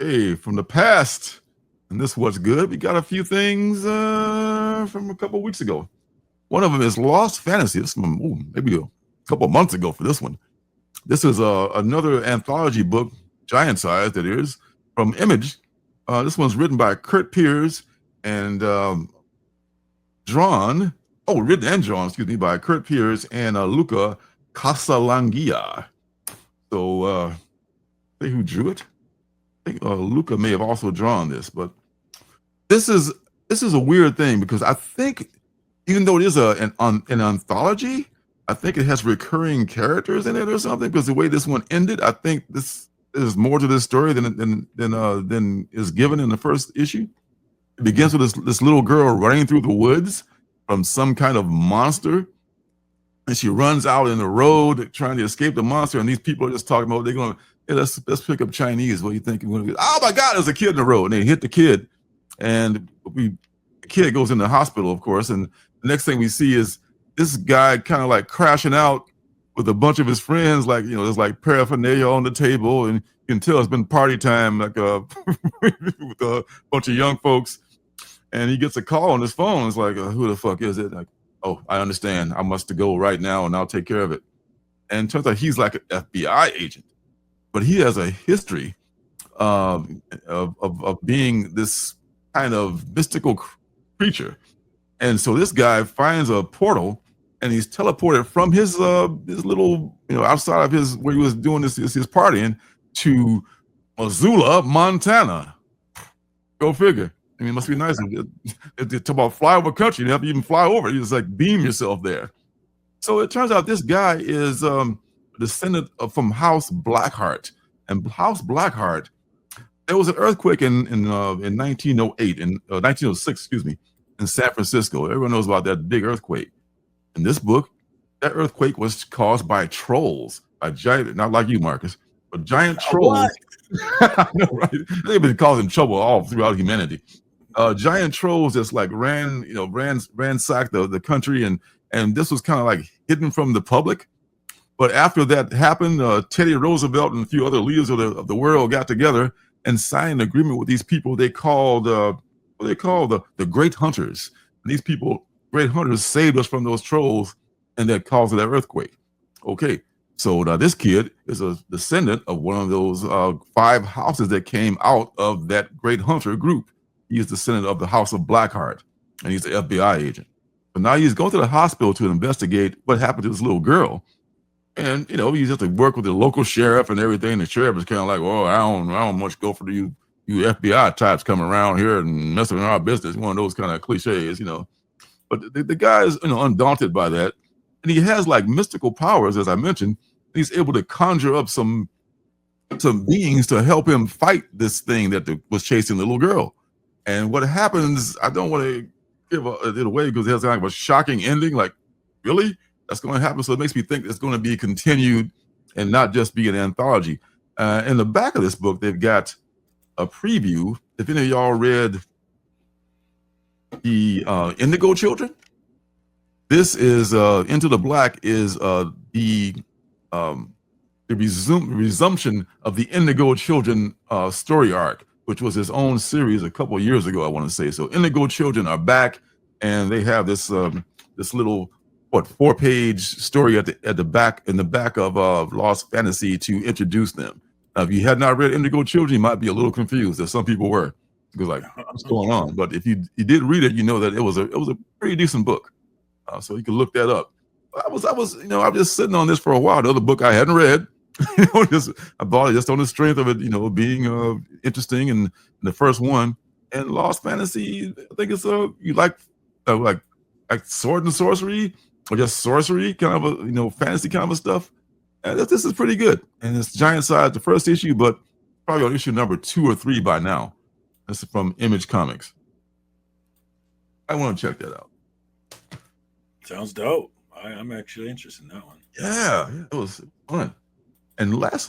Hey, from the past, and this what's good. We got a few things from a couple weeks ago. One of them is Lost Fantasy. This one, maybe a couple months ago for this one. This is another anthology book, giant size that is, from Image. This one's written by Kurt Pierce and written and drawn, by Kurt Pierce and Luca Casalangia. So, say who drew it? I think Luca may have also drawn this, but this is a weird thing because I think even though it is an anthology, I think it has recurring characters in it or something. Because the way this one ended, I think there's more to this story than is given in the first issue. It begins with this little girl running through the woods from some kind of monster, and she runs out in the road trying to escape the monster. And these people are just talking about they're going, hey, let's pick up Chinese. What do you think? Oh my God, there's a kid in the road, and they hit the kid, and the kid goes in the hospital, of course. And the next thing we see is this guy kind of like crashing out with a bunch of his friends, like, there's like paraphernalia on the table, and you can tell it's been party time, like with a bunch of young folks. And he gets a call on his phone. It's like, who the fuck is it? Like, oh, I understand. I must go right now, and I'll take care of it. And it turns out he's like an FBI agent, but he has a history of being this kind of mystical creature. And so this guy finds a portal, and he's teleported from his little, outside of his where he was doing his partying to Missoula, Montana. Go figure. I mean, it must be nice. Talk about fly over country. You have to even fly over. You just like beam yourself there. So it turns out this guy is descendant from House Blackheart. And House Blackheart, there was an earthquake in 1908, in 1906, excuse me, in San Francisco. Everyone knows about that big earthquake. In this book, that earthquake was caused by trolls, by giant, not like you, Marcus, but giant trolls. I know, right? They've been causing trouble all throughout humanity. Giant trolls just like ransacked the country, and this was kind of like hidden from the public. But after that happened, Teddy Roosevelt and a few other leaders of the world got together and signed an agreement with these people they called the Great Hunters. And these people, Great Hunters, saved us from those trolls, and that caused that earthquake. Okay, so this kid is a descendant of one of those 5 houses that came out of that Great Hunter group. He is descendant of the House of Blackheart, and he's an FBI agent. But now he's going to the hospital to investigate what happened to this little girl. And, you have to work with the local sheriff and everything. The sheriff is kind of like, oh, I don't much go for you FBI types coming around here and messing with our business. One of those kind of cliches, But the guy is, undaunted by that. And he has like mystical powers, as I mentioned. He's able to conjure up some beings to help him fight this thing that was chasing the little girl. And what happens, I don't want to give it away because it has kind of a shocking ending. Like, really? That's going to happen? So it makes me think it's going to be continued and not just be an anthology. In the back of this book, they've got a preview. If any of y'all read the Indigo Children, this is Into the Black is the resumption of the Indigo Children story arc, which was his own series a couple of years ago, I want to say. So Indigo Children are back, and they have this little 4-page story at the back, in the back of Lost Fantasy to introduce them. Now, if you had not read Indigo Children, you might be a little confused, as some people were, because like, what's going on? But if you did read it, you know that it was a pretty decent book. So you can look that up. I was just sitting on this for a while. The other book I hadn't read, I bought it just on the strength of it, being interesting and the first one. And Lost Fantasy, I think it's you like sword and sorcery, or just sorcery kind of a fantasy kind of stuff. And this is pretty good. And it's giant size, the first issue, but probably on issue number 2 or 3 by now. This is from Image Comics. I want to check that out. Sounds dope. I'm actually interested in that one. Yeah, it was fun. And a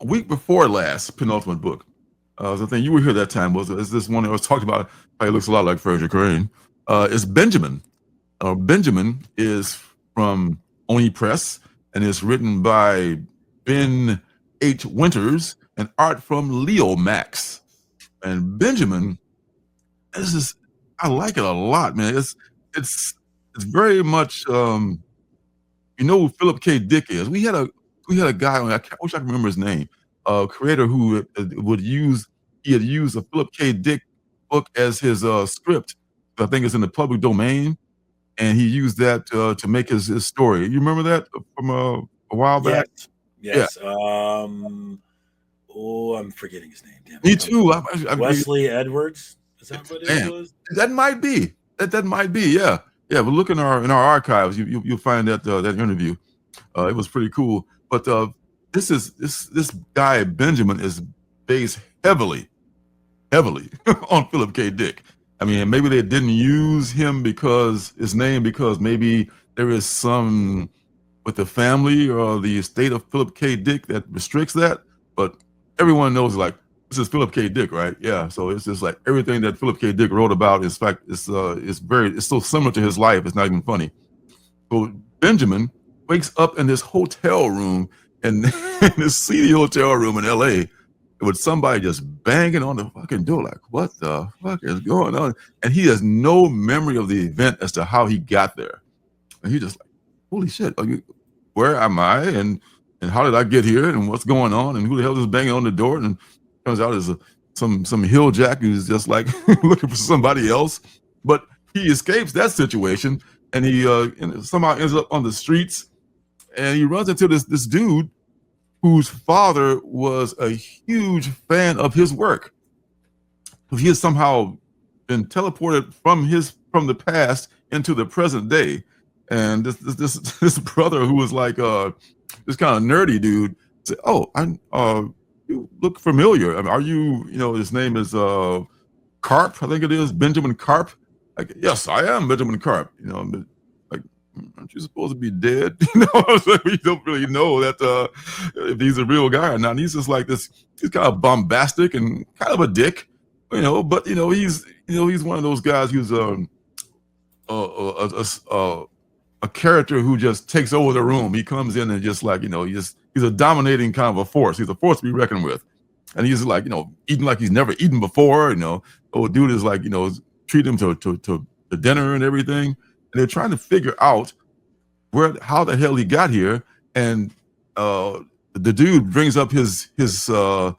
week before last, penultimate book. Was the thing you were here that time is this one that was talked about. It looks a lot like Fraser Crane. It's Benjamin. Benjamin is from Oni Press and is written by Ben H. Winters and art from Leo Max. And Benjamin, this is I like it a lot, man. It's it's very much you know who Philip K. Dick is. We had a guy on, I wish I could remember his name, a creator who he had used a Philip K. Dick book as his script. I think it's in the public domain, and he used that to make his story. You remember that from a while back? Yes. Yeah, Yes. Oh, I'm forgetting his name. Damn me it. too. Wesley Edwards. Is that what it Man, was? that might be. That might be. Yeah, yeah. But look in our archives, you'll find that interview. It was pretty cool. But this guy Benjamin is based heavily on Philip K. Dick. I mean, maybe they didn't use his name because maybe there is some with the family or the estate of Philip K. Dick that restricts that. But everyone knows, like, this is Philip K. Dick, right? Yeah. So it's just like everything that Philip K. Dick wrote about. In fact, it's so similar to his life. It's not even funny. So Benjamin wakes up in this hotel room in this seedy hotel room in L.A. with somebody just banging on the fucking door, like, what the fuck is going on? And he has no memory of the event as to how he got there. And he just like, holy shit, where am I? And how did I get here? And what's going on? And who the hell is banging on the door? And turns out it's some hill jack who's just like looking for somebody else. But he escapes that situation, and he somehow ends up on the streets, and he runs into this dude whose father was a huge fan of his work. He has somehow been teleported from the past into the present day. And this brother who was like this kind of nerdy dude said, "Oh, you look familiar. I mean, are you? His name is Karp, I think it is, Benjamin Karp." Like, yes, I am Benjamin Karp. But, like, aren't you supposed to be dead? We don't really know that if he's a real guy or not. And he's just like this. He's kind of bombastic and kind of a dick, But he's one of those guys who's a character who just takes over the room. He comes in and just like he's a dominating kind of a force. He's a force to be reckoned with, and he's like eating like he's never eaten before. Old dude is like treat him to dinner and everything, and they're trying to figure out how the hell he got here. And the dude brings up his oeuvre,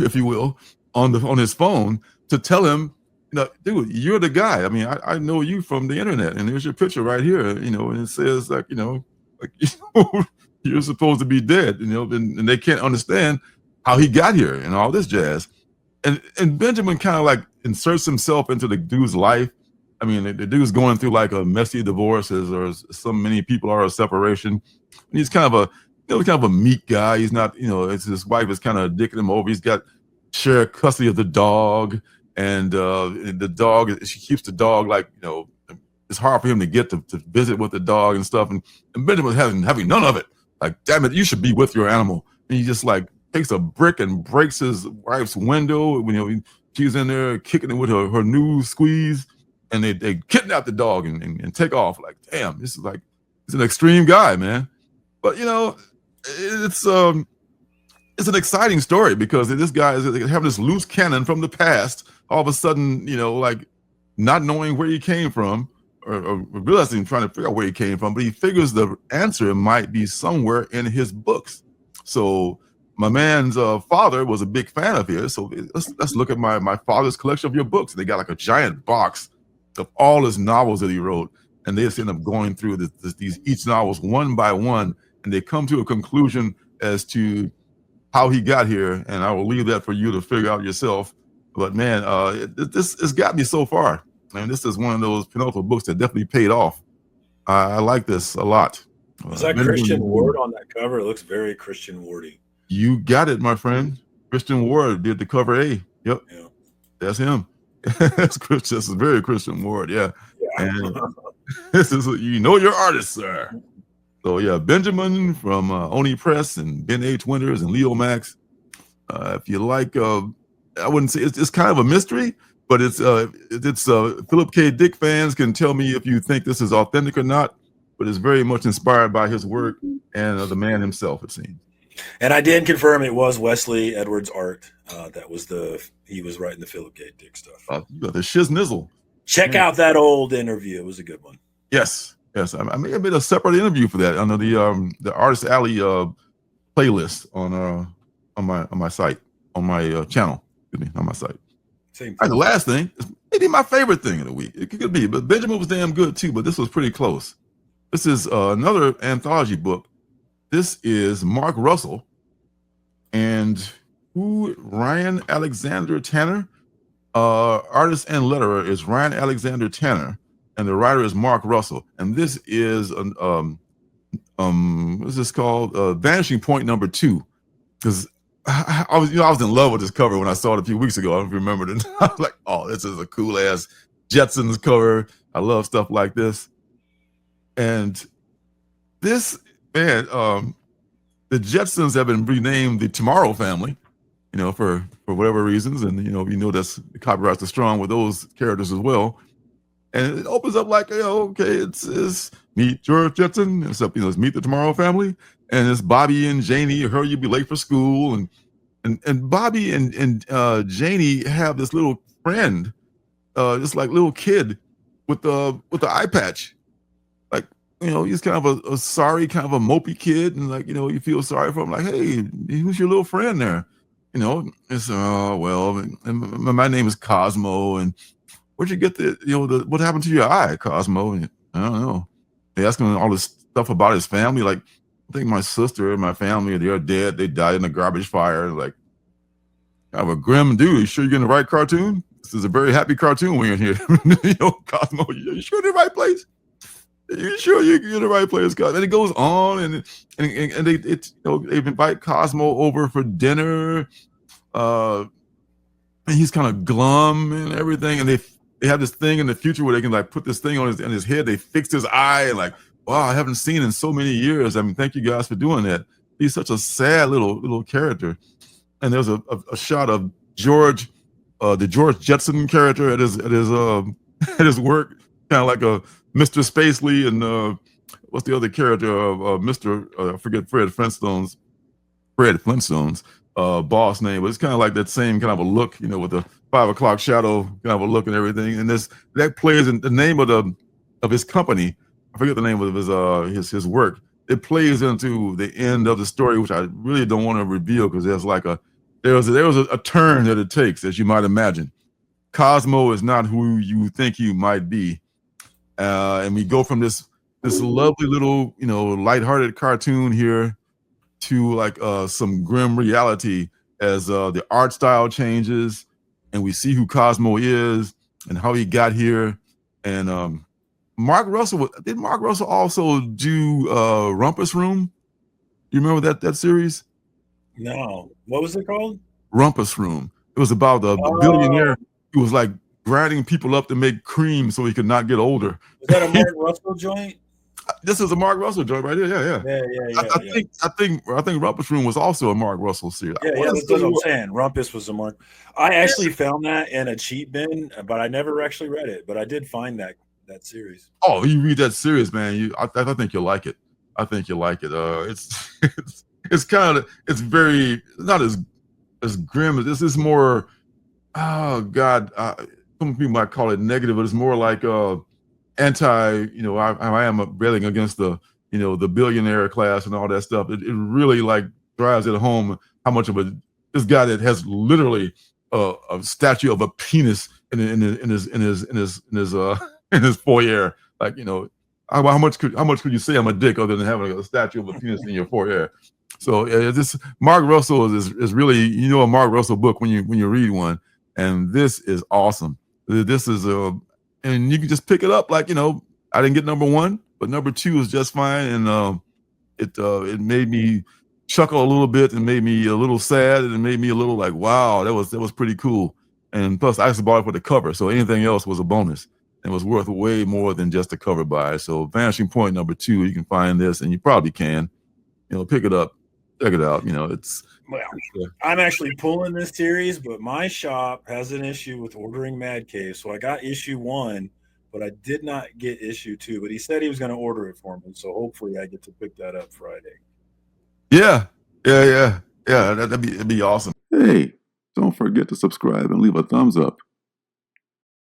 if you will, on his phone to tell him, dude, you're the guy. I mean, I know you from the internet, and there's your picture right here, and it says like you're supposed to be dead, and they can't understand how he got here and all this jazz. And Benjamin kind of like inserts himself into the dude's life. I mean, the dude's going through like a messy divorce, or so many people are, a separation. And he's kind of a meek guy. He's not, his wife is kind of dicking him over. He's got shared custody of the dog, and the dog, she keeps the dog like, it's hard for him to get to visit with the dog and stuff. And Benjamin's having none of it. Like, damn it, you should be with your animal. And he just like takes a brick and breaks his wife's window. She's in there kicking it with her new squeeze, and they kidnap the dog and take off. Like, damn, this is like, he's an extreme guy, man. But it's an exciting story because this guy is having this loose cannon from the past. All of a sudden, like not knowing where he came from, or realizing, trying to figure out where he came from, but he figures the answer might be somewhere in his books. So my man's father was a big fan of his. So let's look at my father's collection of your books. They got like a giant box of all his novels that he wrote, and they just end up going through these each novels one by one, and they come to a conclusion as to how he got here. And I will leave that for you to figure out yourself. But man, this has got me so far. And this is one of those penultimate books that definitely paid off. I like this a lot. Is that Christian Ward on that cover? It looks very Christian Wardy. You got it, my friend. Christian Ward did the cover A. Yep. Yeah. That's him. That's Christian. This is very Christian Ward. Yeah. And this is, your artist, sir. So yeah, Benjamin from Oni Press and Ben H. Winters and Leo Max. If you like, I wouldn't say it's kind of a mystery, but it's Philip K. Dick fans can tell me if you think this is authentic or not. But it's very much inspired by his work and the man himself, it seems. And I did confirm it was Wesley Edwards' art. That was he was writing the Philip K. Dick stuff. You got the shiznizzle. Check out that old interview. It was a good one. Yes. I may have made a separate interview for that under the Artist Alley playlist on my site, on my channel. Excuse me, on my site. Same thing. And the last thing is maybe my favorite thing of the week. It could be, but Benjamin was damn good too. But this was pretty close. This is another anthology book. This is Mark Russell and Ryan Alexander Tanner. Artist and letterer is Ryan Alexander Tanner, and the writer is Mark Russell. And this is what's this called? Vanishing Point #2. Because I was in love with this cover when I saw it a few weeks ago. I don't know if you remember it. I was like, oh, this is a cool ass Jetsons cover. I love stuff like this. And this, man, the Jetsons have been renamed the Tomorrow Family, for whatever reasons. And, that's the copyrights are strong with those characters as well. And it opens up like, okay, it's meet George Jetson, except, it's meet the Tomorrow Family. And it's Bobby and Janie, her, you'll be late for school. And Bobby and Janie have this little friend, this like little kid with the eye patch. Like, he's kind of a sorry, kind of a mopey kid. And like, you feel sorry for him. Like, hey, who's your little friend there? It's, well, and my name is Cosmo. And where'd you get what happened to your eye, Cosmo? And I don't know. They ask him all this stuff about his family. Like, I think my sister and my family, they're dead. They died in a garbage fire. Like, kind of a grim dude. You sure you're in the right cartoon? This is a very happy cartoon when you're in here. Cosmo, you sure you're in the right place? You sure you're in the right place, Cosmo? And it goes on, and they invite Cosmo over for dinner. And he's kind of glum and everything. And they have this thing in the future where they can like put this thing on his head. They fixed his eye and like, wow, I haven't seen in so many years. I mean, thank you guys for doing that. He's such a sad little character. And there's a shot of George, the George Jetson character at his at his work, kind of like a Mr. Spacely and what's the other character of Mr. I forget Fred Flintstone's boss name, but it's kind of like that same kind of a look, with the 5 o'clock shadow kind of a look and everything. And that plays in the name of his company. I forget the name of his work. It plays into the end of the story, which I really don't want to reveal because there's like there was a turn that it takes, as you might imagine. Cosmo is not who you think he might be, and we go from this lovely little lighthearted cartoon here to like some grim reality as the art style changes, and we see who Cosmo is and how he got here. And Mark Russell also do Rumpus Room? You remember that series? No. What was it called? Rumpus Room. It was about a billionaire who was like grinding people up to make cream so he could not get older. Is that a Mark Russell joint? This is a Mark Russell joint right here. Yeah. I think Rumpus Room was also a Mark Russell series. Yeah, that's what I'm saying. Rumpus was a Mark. I actually found that in a cheat bin, but I never actually read it. But I did find that series. Oh, you read that series, man. I think you'll like it. I think you'll like it. It's kind of very not as grim as this is more. Oh God, some people might call it negative, but it's more like anti. I am railing against the the billionaire class and all that stuff. It really like drives it home how much of this guy that has literally a statue of a penis in his foyer. Like how much could you say I'm a dick other than having a statue of a penis in your foyer? So this Mark Russell is really a Mark Russell book when you read one, and this is awesome. This is and you can just pick it up like I didn't get #1, but #2 is just fine, and it made me chuckle a little bit and made me a little sad and it made me a little like wow that was pretty cool. And plus I just bought it for the cover, so anything else was a bonus. It was worth way more than just a cover buy. So Vanishing Point #2, you can find this, and you probably can, pick it up, check it out. I'm actually pulling this series, but my shop has an issue with ordering Mad Cave, so I got issue 1, but I did not get issue 2. But he said he was going to order it for me, so hopefully I get to pick that up Friday. Yeah, Yeah, that'd be awesome. Hey, don't forget to subscribe and leave a thumbs up.